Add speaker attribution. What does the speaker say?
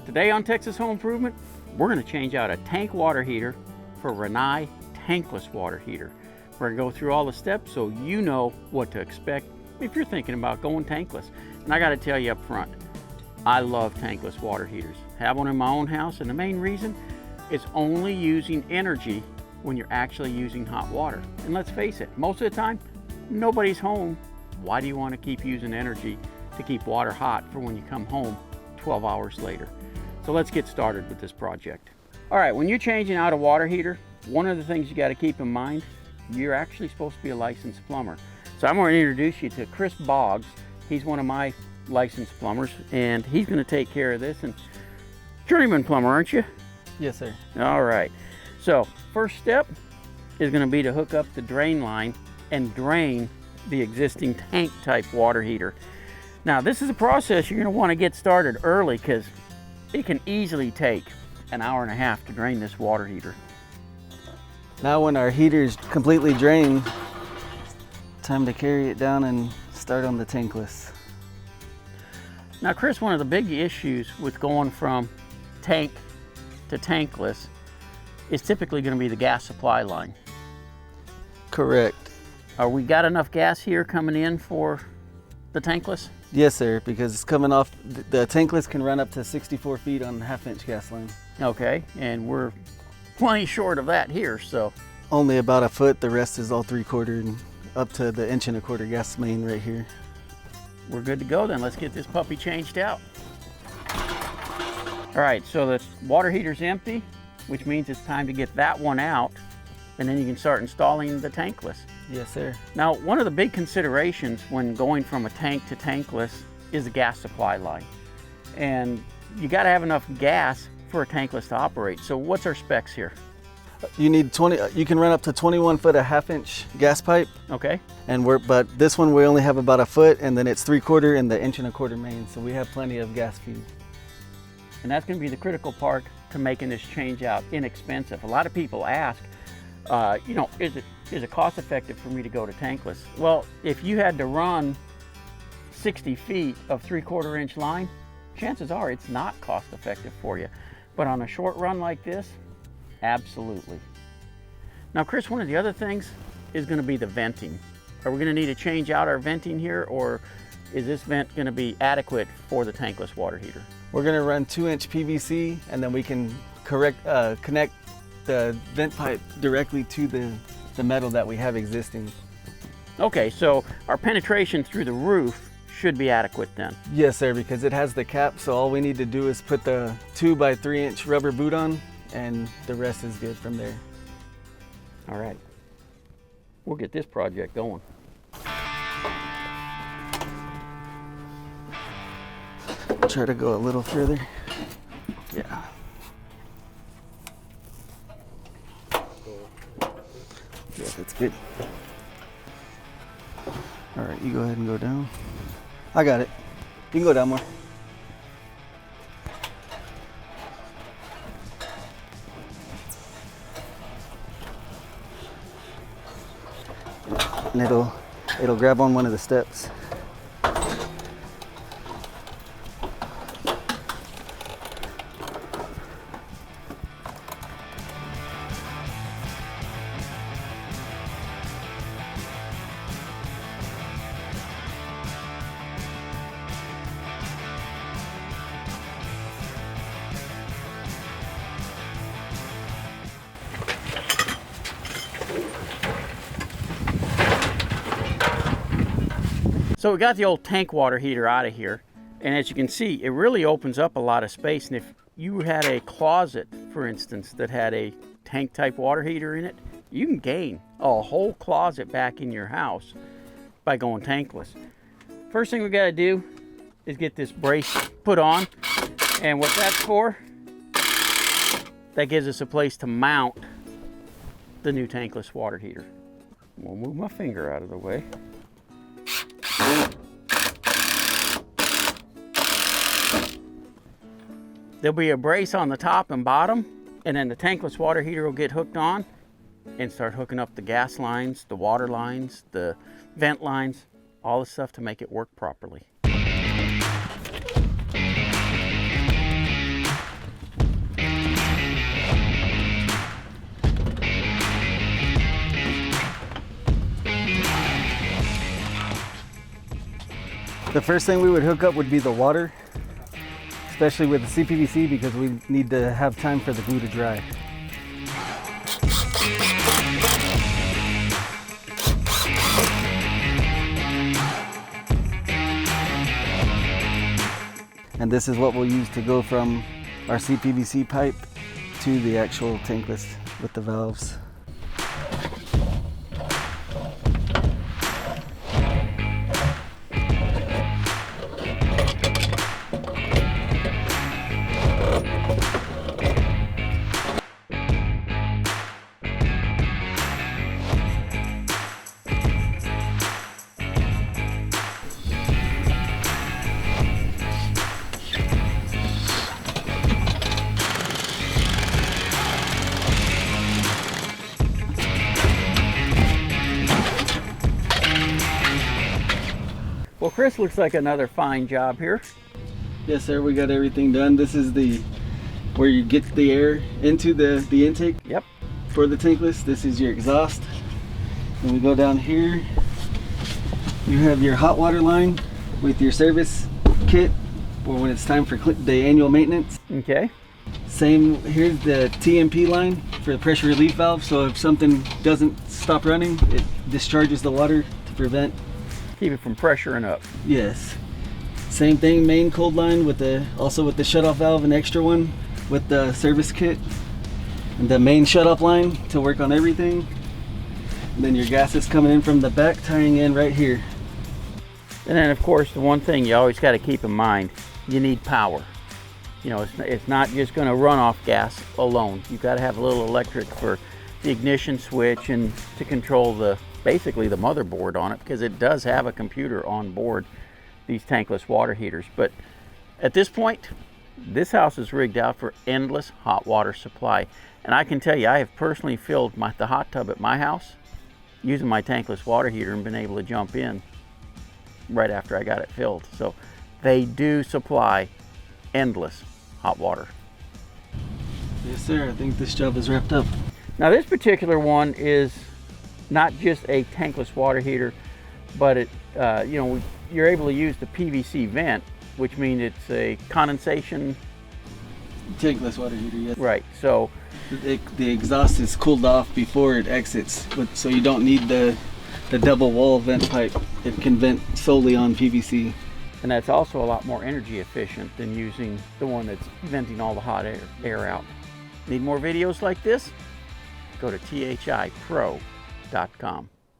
Speaker 1: Today on Texas Home Improvement, we're going to change out a tank water heater for Rinnai tankless water heater. We're going to go through all the steps so you know what to expect if you're thinking about going tankless. And I got to tell you up front, I love tankless water heaters. Have one in my own house, and the main reason is only using energy when you're actually using hot water. And let's face it, most of the time, nobody's home. Why do you want to keep using energy to keep water hot for when you come home 12 hours later? So let's get started with this project. All right, when you're changing out a water heater, one of the things you got to keep in mind, you're actually supposed to be a licensed plumber. So I'm going to introduce you to Chris Boggs. He's one of my licensed plumbers, and he's going to take care of this. And journeyman plumber, aren't you?
Speaker 2: Yes, sir.
Speaker 1: All right. So first step is going to be to hook up the drain line and drain the existing tank type water heater. Now this is a process you're going to want to get started early because it can easily take an hour and a half to drain this water heater.
Speaker 2: Now when our heater is completely drained, time to carry it down and start on the tankless.
Speaker 1: Now Chris, one of the big issues with going from tank to tankless is typically going to be the gas supply line.
Speaker 2: Correct.
Speaker 1: Are we got enough gas here coming in for the tankless?
Speaker 2: Yes, sir, because it's coming off, the tankless can run up to 64 feet on half-inch gas line.
Speaker 1: Okay, and we're plenty short of that here, so.
Speaker 2: Only about a foot, the rest is all 3/4 and up to the 1.25" gas main right here.
Speaker 1: We're good to go then. Let's get this puppy changed out. All right, so the water heater's empty, which means it's time to get that one out, and then you can start installing the tankless.
Speaker 2: Yes, sir.
Speaker 1: Now, one of the big considerations when going from a tank to tankless is the gas supply line. And you gotta have enough gas for a tankless to operate. So what's our specs here?
Speaker 2: You need 20, you can run up to 21 foot of half-inch gas pipe.
Speaker 1: Okay.
Speaker 2: But this one we only have about a foot, and then it's 3/4 and the 1.25" main, so we have plenty of gas feed.
Speaker 1: And that's going to be the critical part to making this change out inexpensive. A lot of people ask, you know, is it cost effective for me to go to tankless? Well, if you had to run 60 feet of 3/4 inch line, chances are it's not cost effective for you. But on a short run like this, absolutely. Now, Chris, one of the other things is going to be the venting. Are we going to need to change out our venting here, or is this vent going to be adequate for the tankless water heater?
Speaker 2: We're going to run 2-inch PVC, and then we can connect the vent pipe directly to the metal that we have existing.
Speaker 1: Okay, so our penetration through the roof should be adequate then.
Speaker 2: Yes, sir, because it has the cap, so all we need to do is put the 2 by 3-inch rubber boot on, and the rest is good from there.
Speaker 1: All right, we'll get this project going.
Speaker 2: Try to go a little further. Yeah. Yeah, that's good. All right, you go ahead and go down. I got it. You can go down more. And it'll grab on one of the steps.
Speaker 1: So we got the old tank water heater out of here, and as you can see, it really opens up a lot of space. And if you had a closet, for instance, that had a tank type water heater in it, you can gain a whole closet back in your house by going tankless. First thing we got to do is get this brace put on, and what that's for, that gives us a place to mount the new tankless water heater. We'll move my finger out of the way. There'll be a brace on the top and bottom, and then the tankless water heater will get hooked on and start hooking up the gas lines, the water lines, the vent lines, all the stuff to make it work properly.
Speaker 2: The first thing we would hook up would be the water, especially with the CPVC, because we need to have time for the glue to dry. And this is what we'll use to go from our CPVC pipe to the actual tankless with the valves.
Speaker 1: Well, Chris, looks like another fine job here.
Speaker 2: Yes, sir, we got everything done. This is the where you get the air into the intake.
Speaker 1: Yep.
Speaker 2: For the tankless. This is your exhaust. And we go down here. You have your hot water line with your service kit for when it's time for the annual maintenance.
Speaker 1: Okay.
Speaker 2: Same, here's the TMP line for the pressure relief valve. So if something doesn't stop running, it discharges the water to prevent.
Speaker 1: Keep it from pressuring up.
Speaker 2: Yes. Same thing, main cold line with also with the shutoff valve, an extra one with the service kit. And the main shutoff line to work on everything. And then your gas is coming in from the back, tying in right here.
Speaker 1: And then of course, the one thing you always got to keep in mind, you need power. You know, it's not just going to run off gas alone. You've got to have a little electric for the ignition switch and to control basically the motherboard on it, because it does have a computer on board, these tankless water heaters. But at this point, this house is rigged out for endless hot water supply. And I can tell you, I have personally filled the hot tub at my house using my tankless water heater and been able to jump in right after I got it filled. So they do supply endless hot water.
Speaker 2: Yes, sir. I think this job is wrapped up.
Speaker 1: Now this particular one is not just a tankless water heater, but you're able to use the PVC vent, which means it's a condensation
Speaker 2: Tankless water heater, yes.
Speaker 1: Right. So
Speaker 2: the exhaust is cooled off before it exits, so you don't need the double wall vent pipe. It can vent solely on PVC.
Speaker 1: And that's also a lot more energy efficient than using the one that's venting all the hot air out. Need more videos like this? Go to thipro.com.